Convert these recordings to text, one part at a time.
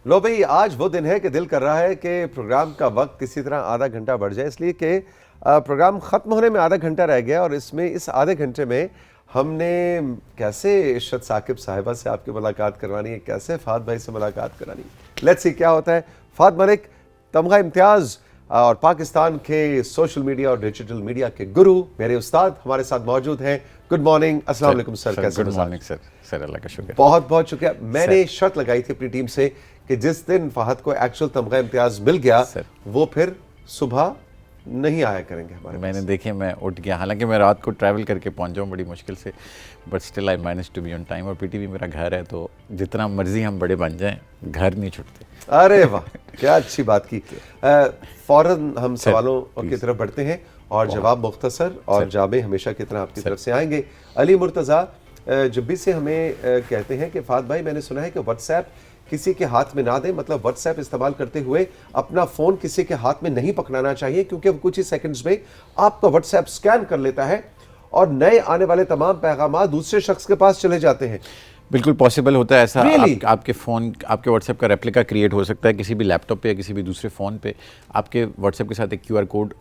लो भाई, आज वो दिन है कि दिल कर रहा है कि प्रोग्राम का वक्त किसी तरह आधा घंटा बढ़ जाए, इसलिए कि प्रोग्राम ख़त्म होने में आधा घंटा रह गया और इसमें इस आधे घंटे में हमने कैसे इशरत साकिब साहिबा से आपकी मुलाकात करवानी है, कैसे फ़ाद भाई से मुलाकात करानी है। लेट्स सी क्या होता है। फ़ाद मलिक, तमगा इम्तियाज़ और पाकिस्तान के सोशल मीडिया और डिजिटल मीडिया के गुरु, मेरे उस्ताद हमारे साथ मौजूद हैं। गुड मॉर्निंग, अस्सलाम वालेकुम सर, कैसे हैं? Good morning sir. सर अल्लाह का शुक्र। बहुत बहुत शुक्रिया। मैंने शर्त लगाई थी अपनी टीम से कि जिस दिन फहद को एक्चुअल तमगा इम्तियाज मिल गया वो फिर सुबह नहीं आया करेंगे हमारे। मैंने देखिए मैं उठ गया, हालांकि मैं रात को ट्रैवल करके पहुंचा हूँ बड़ी मुश्किल से, but still I manage to be on time. और पीटीवी मेरा घर है, तो जितना मर्जी हम बड़े बन जाएं घर नहीं छूटते। अरे वाह, क्या अच्छी बात की। फौरन हम सवालों की तरफ बढ़ते हैं और जवाब मुख्तसर और जामे हमेशा की तरह आपकी तरफ से आएंगे। अली मुर्तज़ा जब्बी से हमें कहते हैं कि फ़ाद भाई, मैंने सुना है कि व्हाट्सएप किसी के हाथ में ना दें, मतलब व्हाट्सएप इस्तेमाल करते हुए अपना फ़ोन किसी के हाथ में नहीं पकड़ाना चाहिए, क्योंकि वो कुछ ही सेकंड्स में आपका व्हाट्सएप स्कैन कर लेता है और नए आने वाले तमाम पैगाम दूसरे शख्स के पास चले जाते हैं। बिल्कुल पॉसिबल होता है ऐसा। really? आपके फ़ोन, आपके व्हाट्सएप का रेप्लिका क्रिएट हो सकता है किसी भी लैपटॉप पे या किसी भी दूसरे फ़ोन पे। आपके व्हाट्सएप के साथ एक QR कोड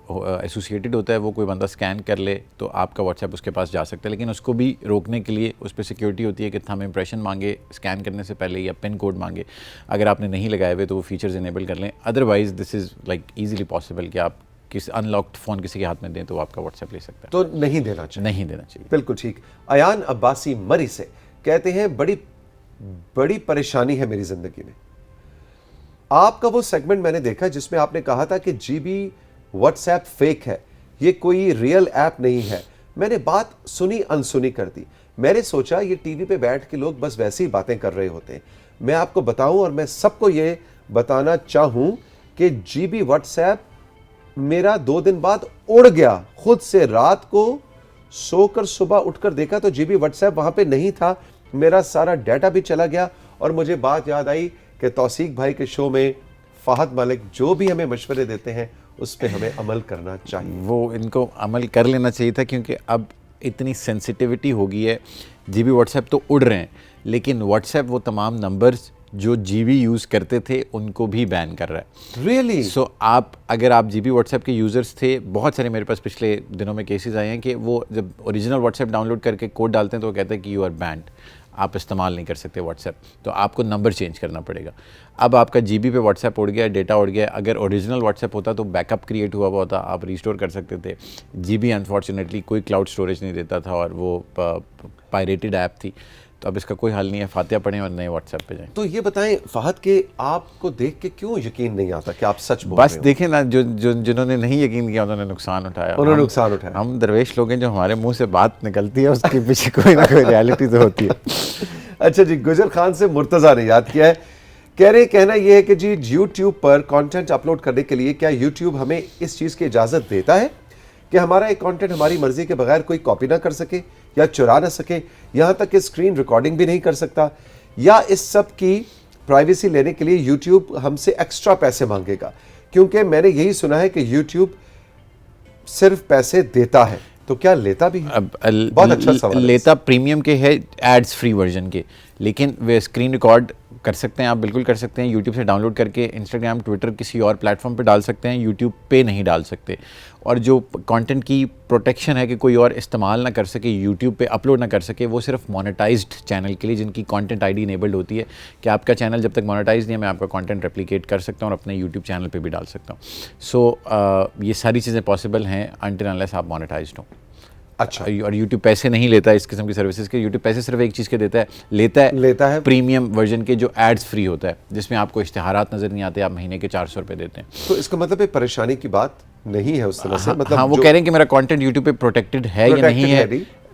एसोसिएटेड होता है, वो कोई बंदा स्कैन कर ले तो आपका व्हाट्सएप उसके पास जा सकता है। लेकिन उसको भी रोकने के लिए उस पर सिक्योरिटी होती है कि थंब इम्प्रेशन मांगे स्कैन करने से पहले या पिन कोड मांगे। अगर आपने नहीं लगाए हुए तो वो फीचर्स इनेबल कर लें। Otherwise this is like easily possible कि आप किसी अनलॉक्ड फ़ोन किसी के हाथ में दें तो आपका व्हाट्सएप ले सकता है। तो नहीं देना चाहिए, नहीं देना चाहिए। बिल्कुल ठीक। अयान अब्बासी मरी से कहते हैं, बड़ी परेशानी है मेरी जिंदगी में। आपका वो सेगमेंट मैंने देखा जिसमें आपने कहा था कि जीबी व्हाट्सएप फेक है, ये कोई रियल ऐप नहीं है। मैंने बात सुनी अनसुनी कर दी। मैंने सोचा ये टीवी पे बैठ के लोग बस वैसी ही बातें कर रहे होते हैं। मैं आपको बताऊं और मैं सबको ये बताना चाहूं कि जीबी व्हाट्सएप मेरा 2 दिन बाद उड़ गया। खुद से रात को सोकर सुबह उठकर देखा तो जीबी व्हाट्सएप वहां पे नहीं था, मेरा सारा डाटा भी चला गया। और मुझे बात याद आई कि तौसीक भाई के शो में फ़हद मलिक जो भी हमें मशवरे देते हैं उस पर हमें अमल करना चाहिए। वो इनको अमल कर लेना चाहिए था, क्योंकि अब इतनी सेंसिटिविटी हो गई है। जीबी व्हाट्सएप तो उड़ रहे हैं, लेकिन व्हाट्सएप वो तमाम नंबर्स जो जीबी यूज़ करते थे उनको भी बैन कर रहा है। रियली? सो अगर आप जीबी व्हाट्सएप के यूज़र्स थे, बहुत सारे मेरे पास पिछले दिनों में केसेस आए हैं कि वो जब ओरिजिनल व्हाट्सएप डाउनलोड करके कोड डालते हैं तो वो कहते हैं कि यू आर बैंड, आप इस्तेमाल नहीं कर सकते व्हाट्सएप, तो आपको नंबर चेंज करना पड़ेगा। अब आपका जीबी पे व्हाट्सएप उड़ गया, डेटा उड़ गया। अगर ओरिजिनल व्हाट्सएप होता तो बैकअप क्रिएट हुआ होता, आप रिस्टोर कर सकते थे। जीबी अनफॉर्चुनेटली कोई क्लाउड स्टोरेज नहीं देता था और वो पायरेटेड ऐप थी। तो अब इसका कोई हल नहीं है, फातिहा पढ़ें और नए व्हाट्सएप पे जाएं। तो ये बताएं फ़हद के आपको देख के क्यों यकीन नहीं आता कि आप सच बोल रहे बस देखें ना, जिन्होंने नहीं यकीन किया उन्होंने नुकसान उठाया। उन्होंने नुकसान उठाया। हम दरवेश लोग हैं, जो हमारे मुंह से बात निकलती है उसके पीछे कोई ना कोई रियलिटी तो होती है। अच्छा जी, गुजर खान से मुर्तज़ा ने याद किया है, कहना यह है कि जी यूट्यूब पर कंटेंट अपलोड करने के लिए क्या यूट्यूब हमें इस चीज़ की इजाज़त देता है कि हमारा एक कंटेंट हमारी मर्जी के बगैर कोई कॉपी ना कर सके या चुरा ना सके, यहाँ तक कि स्क्रीन रिकॉर्डिंग भी नहीं कर सकता, या इस सब की प्राइवेसी लेने के लिए यूट्यूब हमसे एक्स्ट्रा पैसे मांगेगा? क्योंकि मैंने यही सुना है कि यूट्यूब सिर्फ पैसे देता है, तो क्या लेता भी है? बहुत अच्छा सवाल है। लेता प्रीमियम के है, एड्स फ्री वर्जन के, लेकिन वे स्क्रीन रिकॉर्ड कर सकते हैं, आप बिल्कुल कर सकते हैं। यूट्यूब से डाउनलोड करके इंस्टाग्राम, ट्विटर, किसी और प्लेटफॉर्म पे डाल सकते हैं, यूट्यूब पे नहीं डाल सकते। और जो कंटेंट की प्रोटेक्शन है कि कोई और इस्तेमाल ना कर सके, यूट्यूब पे अपलोड ना कर सके, वो सिर्फ मोनेटाइज्ड चैनल के लिए, जिनकी कंटेंट आईडी इनेबल्ड होती है कि आपका चैनल जब तक मोनेटाइज नहीं है मैं आपका कंटेंट रेप्लिकेट कर सकता हूँ और अपने यूट्यूब चैनल पे भी डाल सकता हूँ। सो ये सारी चीज़ें पॉसिबल हैं अनटिल अनलेस आप मोनेटाइज्ड हो। अच्छा। और यूट्यूब पैसे नहीं लेता इस किस्म की सर्विसेज के। यूट्यूब पैसे सिर्फ एक चीज़ के लेता है प्रीमियम वर्जन के, जो एड्स फ्री होता है, जिसमें आपको इश्तिहारात नज़र नहीं आते, आप महीने के 400 रुपये देते हैं। तो इसका मतलब है परेशानी की बात नहीं है उस तरह से? मतलब हाँ, वो कह रहे हैं कि मेरा कंटेंट यूट्यूब पे प्रोटेक्टेड है या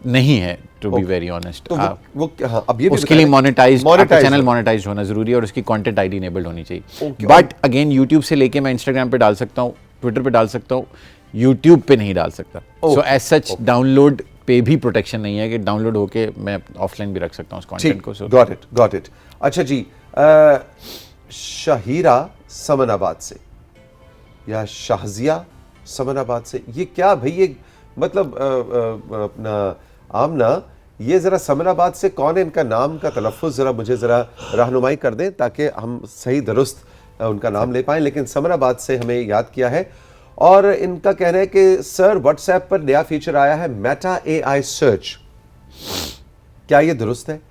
नहीं है टू बी वेरी ऑनेस्ट। तो वो हाँ, अब ये भी उसके लिए मोनेटाइज चैनल मोनेटाइज होना जरूरी है और उसकी कंटेंट आईडी इनेबल्ड होनी चाहिए। बट अगेन यूट्यूब से लेके मैं इंस्टाग्राम पे डाल सकता हूँ, ट्विटर पे डाल सकता हूँ, यूट्यूब पे नहीं डाल सकता। सो एज सच डाउनलोड पे भी प्रोटेक्शन नहीं है कि डाउनलोड होके मैं ऑफलाइन भी रख सकता हूँ उस कंटेंट को। Got it. अच्छा जी, शाहिरा समनाबाद से या शाहजिया समनाबाद से, ये क्या भाई, ये मतलब अपना आमना, ये ज़रा समराबाद से कौन है, इनका नाम का तलफ़ुज़ ज़रा मुझे ज़रा रहनुमाई कर दें ताकि हम सही दुरुस्त उनका नाम ले पाएँ। लेकिन समराबाद से हमें याद किया है और इनका कहना है कि सर व्हाट्सएप पर नया फीचर आया है मेटा AI सर्च, क्या ये दुरुस्त है?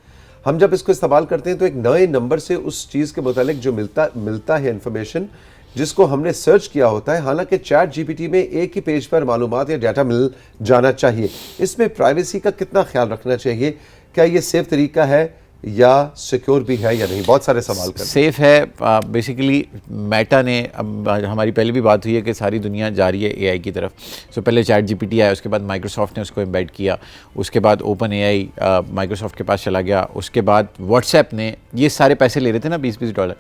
हम जब इसको इस्तेमाल करते हैं तो एक नए नंबर से उस चीज़ के मुतालिक जो मिलता है इन्फॉर्मेशन जिसको हमने सर्च किया होता है, हालांकि चैट जीपीटी में एक ही पेज पर मालूमात या डाटा मिल जाना चाहिए। इसमें प्राइवेसी का कितना ख्याल रखना चाहिए? क्या ये सेफ तरीका है या सिक्योर भी है या नहीं? बहुत सारे सवाल कर सेफ है। बेसिकली मेटा ने, अब हमारी पहले भी बात हुई है कि सारी दुनिया जा रही है AI की तरफ। सो पहले चैट जीपीटी आया, उसके बाद माइक्रोसॉफ्ट ने उसको एम्बेड किया, उसके बाद ओपन AI माइक्रोसॉफ्ट के पास चला गया, उसके बाद व्हाट्सएप ने, ये सारे पैसे ले रहे थे ना $20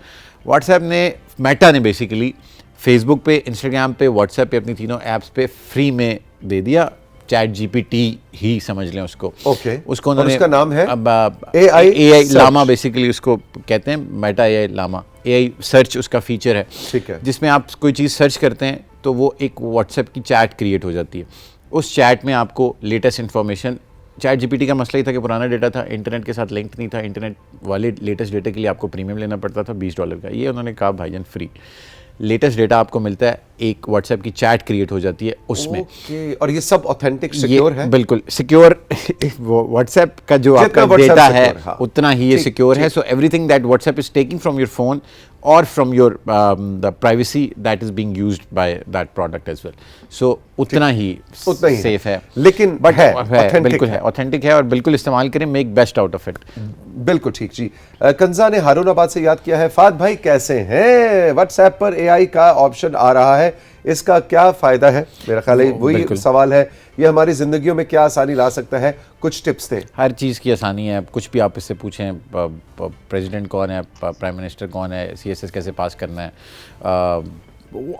व्हाट्सएप ने, मेटा ने बेसिकली फेसबुक पे, इंस्टाग्राम पे, व्हाट्सएप पे, अपनी तीनों ऐप्स पे फ्री में दे दिया। चैट जीपीटी ही समझ लें उसको। ओके, उसको उन्होंने, उसका नाम है AI लामा, बेसिकली उसको कहते हैं Meta AI Llama. AI search उसका फीचर है, ठीक है, जिसमें आप कोई चीज़ सर्च करते हैं तो वो एक व्हाट्सएप की चैट क्रिएट हो जाती है। उस चैट में आपको लेटेस्ट इन्फॉर्मेशन, चैट जीपीटी का मसला ही था कि पुराना डेटा था, इंटरनेट के साथ लिंक नहीं था, इंटरनेट वाले लेटेस्ट डेटा के लिए आपको प्रीमियम लेना पड़ता था $20 का। ये उन्होंने कहा भाईजान फ्री लेटेस्ट डेटा आपको मिलता है, एक व्हाट्सएप की चैट क्रिएट हो जाती है उसमें। ओके, और ये सब ऑथेंटिक सिक्योर है? बिल्कुल सिक्योर। व्हाट्सएप का जो आपका डेटा है उतना ही ये सिक्योर है। So everything that WhatsApp is taking from your phone or from your the privacy that is being used by that product as well. So उतना ही सेफ है, लेकिन बट है बिल्कुल है, ऑथेंटिक है और बिल्कुल इस्तेमाल करें, make best out of it. बिल्कुल ठीक जी। कंजा ने हारूनाबाद से याद किया है, फाद भाई कैसे हैं? व्हाट्सएप पर AI का ऑप्शन आ रहा है, इसका क्या फायदा है? मेरा ख्याल है वही सवाल है, ये हमारी जिंदगियों में क्या आसानी ला सकता है? कुछ टिप्स थे। हर चीज़ की आसानी है, कुछ भी आप इससे पूछें, प्रेसिडेंट कौन है, प्राइम मिनिस्टर कौन है, CSS कैसे पास करना है,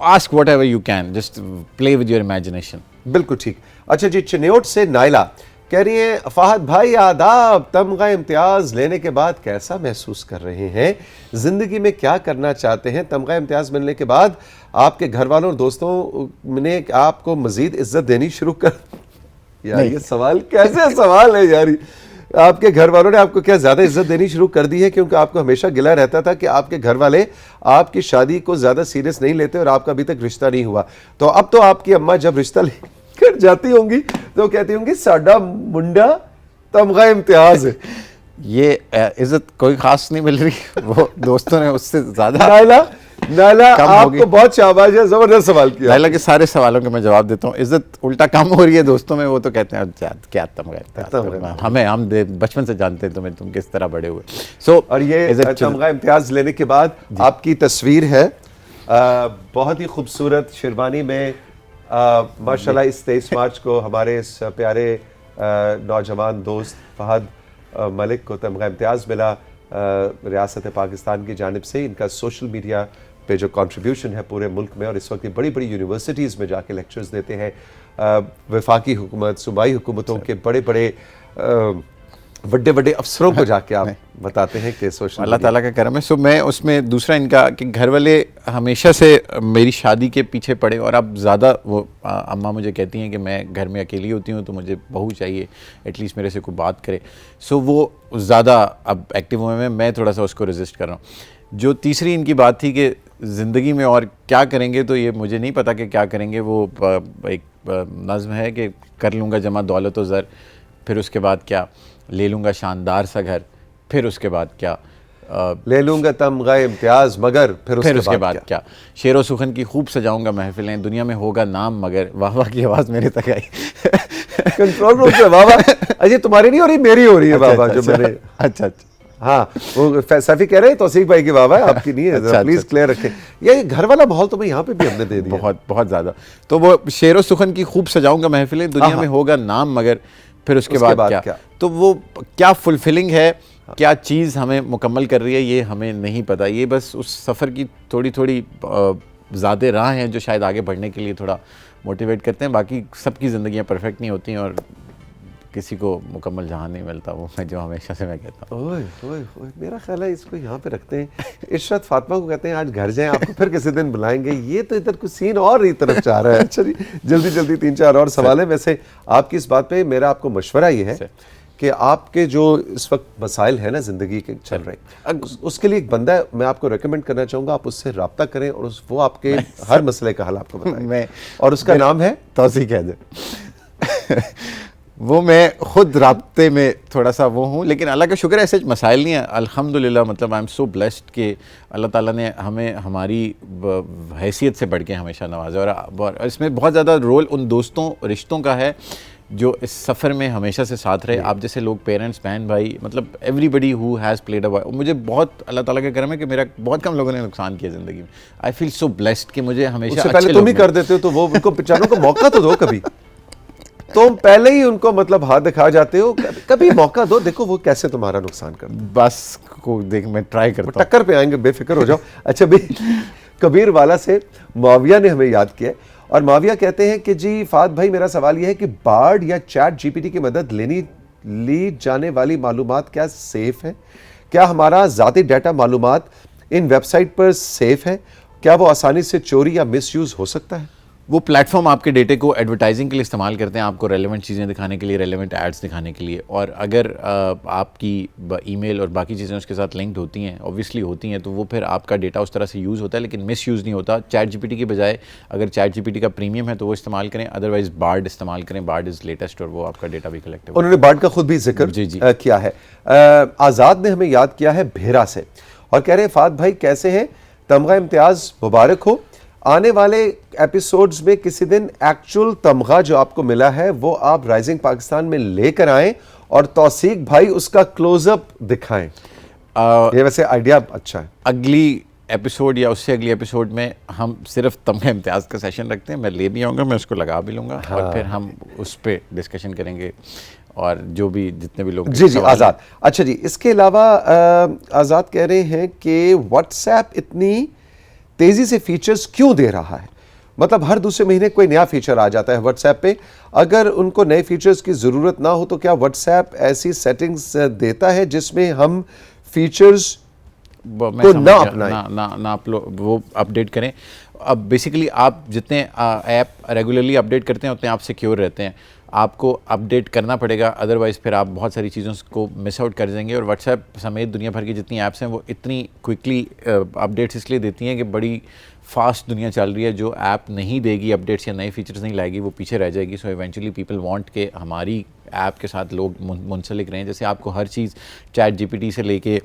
ask what ever you can, just play with your imagination. बिल्कुल ठीक। अच्छा जी, चिन्योट से नाइला कह रही है, फहद भाई आदाब, तमगा इम्तियाज लेने के बाद कैसा महसूस कर रहे हैं? जिंदगी में क्या करना चाहते हैं? तमगा इम्तियाज मिलने के बाद आपके घर वालों और दोस्तों ने आपको मजीद इज्जत देनी शुरू कर, यार ये सवाल कैसे सवाल है यार? आपके घर वालों ने आपको क्या ज्यादा इज्जत देनी शुरू कर दी है? क्योंकि आपको हमेशा गिला रहता था कि आपके घर वाले आपकी शादी को ज्यादा सीरियस नहीं लेते और आपका अभी तक रिश्ता नहीं हुआ। तो अब तो आपकी अम्मा जब रिश्ता लेकर जाती होंगी तो कहती होंगी साडा मुंडा तमगा इम्तियाज है। ये इज्जत कोई खास नहीं मिल रही, वो दोस्तों ने उससे ज्यादा। नाला आपको बहुत शाबाश है, जबरदस्त सवाल किया। नाला के सारे सवालों के मैं जवाब देता हूँ, इज्जत उल्टा कम हो रही है दोस्तों में। वो तो कहते हैं क्या तमगा, हम बचपन से जानते हैं तुम्हें, तुम किस तरह बड़े हुए। सो और ये तमगा इम्तियाज लेने के बाद आपकी तस्वीर है बहुत ही खूबसूरत शेरवानी में, माशाल्लाह। इस 23 मार्च को हमारे इस प्यारे नौजवान दोस्त फहद मलिक को तमगा इम्तियाज मिला रियासत पाकिस्तान की जानिब से। इनका सोशल मीडिया पे जो कंट्रीब्यूशन है पूरे मुल्क में, और इस वक्त बड़ी बड़ी यूनिवर्सिटीज़ में जाके लेक्चर्स देते हैं, वफाकी हुकूमत, सूबाई हुकूमतों के बड़े बड़े बड़े बड़े अफसरों को जाके आप बताते हैं कि सोशल अल्लाह ताला का करम है। सो मैं उसमें दूसरा इनका कि घर वाले हमेशा से मेरी शादी के पीछे पड़े, और अब ज़्यादा वो अम्मा मुझे कहती हैं कि मैं घर में अकेली होती हूँ तो मुझे बहू चाहिए, एटलीस्ट मेरे से कोई बात करे। सो वो ज़्यादा अब एक्टिव हुए में, मैं थोड़ा सा उसको रेजिस्ट कर रहा हूँ। जो तीसरी इनकी बात थी कि ज़िंदगी में और क्या करेंगे, तो ये मुझे नहीं पता कि क्या करेंगे। वो एक नज़्म है कि कर लूँगा जमा दौलत व ज़र, फिर उसके बाद क्या, ले लूँगा शानदार सा घर, फिर उसके बाद क्या, ले लूँगा तमगा इम्तियाज मगर फिर उसके बाद क्या, शेर व सुखन की खूब सजाऊंगा महफिलें, दुनिया में होगा नाम मगर। वाह वाह की आवाज़ मेरे तक आई। कंट्रोल रूम से वाह वाह। अजय तुम्हारी नहीं हो रही, मेरी हो रही है बाबा। जो मैंने अच्छा हाँ, वो सैफी कह रहे हैं तौसीफ भाई की वाह है, आपकी नहीं है। प्लीज क्लियर रखें। ये घर वाला माहौल तो यहाँ पे भी हमने दे दिया बहुत ज़्यादा। तो वो शेर व सुखन की खूब सजाऊंगा महफिलें, दुनिया में होगा नाम मगर, फिर उसके बाद क्या। तो वो क्या फुलफिलिंग है, क्या चीज़ हमें मुकम्मल कर रही है, ये हमें नहीं पता। ये बस उस सफ़र की थोड़ी थोड़ी ज़्यादा राह हैं जो शायद आगे बढ़ने के लिए थोड़ा मोटिवेट करते हैं। बाकी सबकी ज़िंदगियाँ परफेक्ट नहीं होती हैं और किसी को मुकम्मल जहां नहीं मिलता, वो मैं जो हमेशा से मैं कहता हूँ। ओए मेरा ख्याल है इसको यहाँ पे रखते हैं। इशरत फातिमा को कहते हैं आज घर जाएं, आपको फिर किसी दिन बुलाएंगे। ये तो इधर कुछ सीन और ही तरफ जा रहा है। अच्छा जी, जल्दी 3-4 और सवाल है। वैसे आपकी इस बात पे मेरा आपको मशवरा ये है कि आपके जो इस वक्त मसाइल है ना ज़िंदगी के चल रहे, उसके लिए एक बंदा है, मैं आपको रेकमेंड करना चाहूँगा, आप उससे रब्ता करें और वो आपके हर मसले का हल आपको बताए, और उसका नाम है तौसीक हैदर। वो मैं खुद राब्ते में थोड़ा सा वो हूँ, लेकिन अल्लाह का शुक्र है ऐसे मसाइल नहीं है अल्हम्दुलिल्लाह। मतलब आई एम सो ब्लेस्ड कि अल्लाह ताला ने हमें हमारी हैसियत से बढ़ के हमेशा नवाजा, और इसमें बहुत ज़्यादा रोल उन दोस्तों रिश्तों का है जो इस सफ़र में हमेशा से साथ रहे। आप जैसे लोग, पेरेंट्स, बहन भाई, मतलब everybody who has played a, मुझे बहुत अल्लाह ताला का करम है कि मेरा बहुत कम लोगों ने नुकसान किया ज़िंदगी में। आई फील सो ब्लेस्ड कि मुझे हमेशा उससे पहले तुम ही कर देते हो, तो वो उनको बेचारों को मौका तो दो कभी। तुम पहले ही उनको मतलब हाथ दिखा जाते हो, कभी मौका दो, देखो वो कैसे तुम्हारा नुकसान कर। बस को देख मैं ट्राई करता हूं। टक्कर पे आएंगे, बेफिक्र हो जाओ। अच्छा भाई, कबीर वाला से माविया ने हमें याद किया, और माविया कहते हैं कि जी फाद भाई, मेरा सवाल यह है कि बार्ड या चैट जीपीटी की मदद ली जाने वाली मालूमात क्या सेफ है? क्या हमारा ज़ाती डाटा मालूमात इन वेबसाइट पर सेफ है? क्या वो आसानी से चोरी या मिसयूज़ हो सकता है? वो प्लेटफॉर्म आपके डेटे को एडवर्टाइजिंग के लिए इस्तेमाल करते हैं, आपको रेलेवेंट चीज़ें दिखाने के लिए, रेलेवेंट एड्स दिखाने के लिए। और अगर आपकी ईमेल और बाकी चीज़ें उसके साथ लिंक्ड होती हैं, ऑब्वियसली होती हैं, तो वो फिर आपका डेटा उस तरह से यूज़ होता है, लेकिन मिस यूज़ नहीं होता। चैट जीपीटी के बजाय अगर चैट जीपीटी का प्रीमियम है तो वो इस्तेमाल करें, अदरवाइज बार्ड इस्तेमाल करें। बार्ड इज़ लेटेस्ट और वो आपका डेटा भी कलेक्ट है। उन्होंने बार्ड का खुद भी जिक्र किया है। आज़ाद ने हमें याद किया है भेरा से, और कह रहे हैं फाद भाई कैसे हैं, तमगा इम्तियाज़ मुबारक हो। आने वाले एपिसोड्स में किसी दिन एक्चुअल तमगा जो आपको मिला है वो आप राइजिंग पाकिस्तान में लेकर आएं, और तौसीक भाई उसका क्लोजअप दिखाएं। ये वैसे आइडिया अच्छा है। अगली एपिसोड या उससे अगली एपिसोड में हम सिर्फ तमगा इम्तियाज़ का सेशन रखते हैं, मैं ले भी आऊँगा, मैं उसको लगा भी लूँगा। हाँ। और फिर हम उस पर डिस्कशन करेंगे, और जो भी जितने भी लोग। जी आज़ाद। अच्छा जी, इसके अलावा आज़ाद कह रहे हैं कि व्हाट्सएप इतनी तेजी से फीचर्स क्यों दे रहा है? मतलब हर दूसरे महीने कोई नया फीचर आ जाता है व्हाट्सएप पे। अगर उनको नए फीचर्स की ज़रूरत ना हो तो क्या व्हाट्सएप ऐसी सेटिंग्स देता है जिसमें हम फीचर्स को ना अपनाएं? वो अपडेट करें। अब बेसिकली आप जितने ऐप रेगुलरली अपडेट करते हैं उतने आप सिक्योर रहते हैं। आपको अपडेट करना पड़ेगा, अदरवाइज़ फिर आप बहुत सारी चीज़ों को मिस आउट कर देंगे। और व्हाट्सएप समेत दुनिया भर की जितनी ऐप्स हैं वो इतनी क्विकली अपडेट्स इसलिए देती हैं कि बड़ी फास्ट दुनिया चल रही है। जो ऐप नहीं देगी अपडेट्स या नए फीचर्स नहीं लाएगी वो पीछे रह जाएगी। सो इवेंचुअली पीपल वांट के हमारी ऐप के साथ लोग मुंसलिक रहें। जैसे आपको हर चीज़ चैट जीपीटी से लेके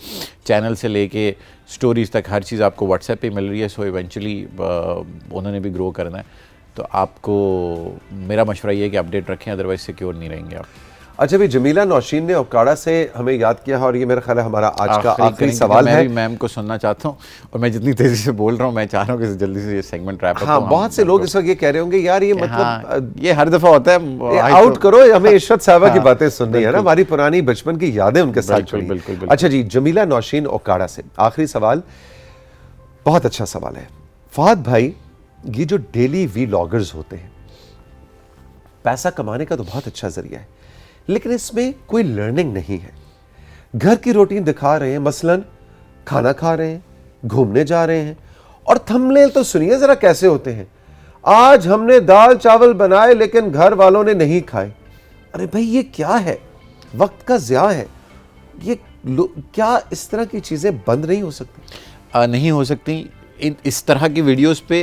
चैनल से लेके स्टोरीज़ तक हर चीज़ आपको व्हाट्सएप पे मिल रही है। सो इवेंचुअली उन्होंने भी ग्रो करना है, तो आपको मेरा मशवरा ये है कि अपडेट रखें, अदरवाइज सिक्योर नहीं रहेंगे आप। अच्छा भाई, जमीला नौशीन ने ओकाड़ा से हमें याद किया है, और ये मेरा ख्याल है हमारा आज का आखिरी सवाल है। मैं भी मैम को सुनना चाहता हूँ, और मैं जितनी तेजी से बोल रहा हूँ मैं चाह रहा हूँ कि जल्दी से ये सेगमेंट रैप अप हो। हाँ, बहुत से लोग इस वक्त ये कह रहे होंगे यार ये मतलब ये हर दफ़ा होता है, आउट करो, हमें इशरत साहबा की बातें सुननी है ना, हमारी पुरानी बचपन की यादें उनके साथ। बिल्कुल। अच्छा जी, जमीला नौशीन ओकाड़ा से आखिरी सवाल, बहुत अच्छा सवाल है। फहद भाई, ये जो डेली व्लॉगर्स होते हैं, पैसा कमाने का तो बहुत अच्छा जरिया है, लेकिन इसमें कोई लर्निंग नहीं है। घर की रूटीन दिखा रहे हैं, मसलन खाना खा रहे हैं, घूमने जा रहे हैं, और थंबनेल तो सुनिए जरा कैसे होते हैं, आज हमने दाल चावल बनाए लेकिन घर वालों ने नहीं खाए। अरे भाई ये क्या है, वक्त का ज़िया है ये। क्या इस तरह की चीज़ें बंद नहीं हो सकती? नहीं हो सकती। इस तरह की वीडियोस पे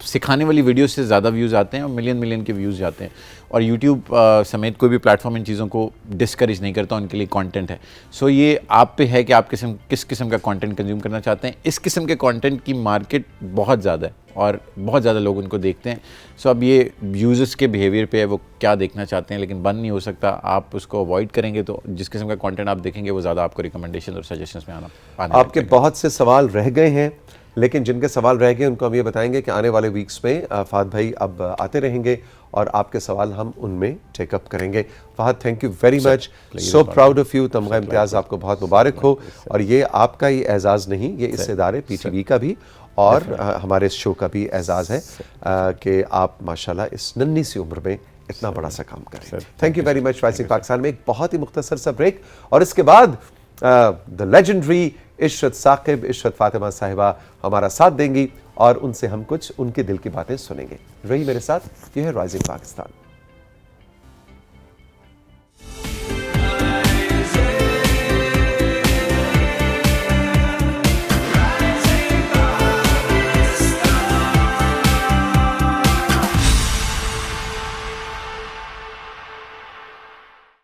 सिखाने वाली वीडियोस से ज़्यादा व्यूज़ आते हैं और मिलियन के व्यूज़ जाते हैं। और यूट्यूब समेत कोई भी प्लेटफॉर्म इन चीज़ों को डिस्करेज नहीं करता, उनके लिए कंटेंट है। सो ये आप पे है कि आप किस किस्म का कंटेंट कंज्यूम करना चाहते हैं। इस किस्म के कंटेंट की मार्केट बहुत ज़्यादा है और बहुत ज़्यादा लोग उनको देखते हैं। सो अब ये यूज़र्स के बिहेवियर पे है, वो क्या देखना चाहते हैं, लेकिन बंद नहीं हो सकता। आप उसको अवॉइड करेंगे तो जिस किस्म का कंटेंट आप देखेंगे वो ज़्यादा आपको रिकमेंडेशन और सजेशंस में आना। आपके बहुत से सवाल रह गए हैं, लेकिन जिनके सवाल रह गए उनको हम ये बताएंगे कि आने वाले वीक्स में फहद भाई अब आते रहेंगे और आपके सवाल हम उनमें टेकअप करेंगे। Fahad, thank you very much, so proud of you. Tamgha Imtiaz आपको बहुत मुबारक हो, और ये आपका ही एजाज़ नहीं, ये इस इदारे PTV का भी और हमारे इस शो का भी एजाज़ है कि आप माशाल्लाह इस नन्ही सी उम्र में इतना बड़ा सा काम करें। Thank you very much. Rising Pakistan में एक बहुत ही मुख्तसर सा ब्रेक, और इसके बाद द लेजेंडरी इशरत साकिब, इशरत फातिमा साहिबा हमारा साथ देंगी और उनसे हम कुछ उनके दिल की बातें सुनेंगे। रही मेरे साथ, यह है राइजिंग पाकिस्तान।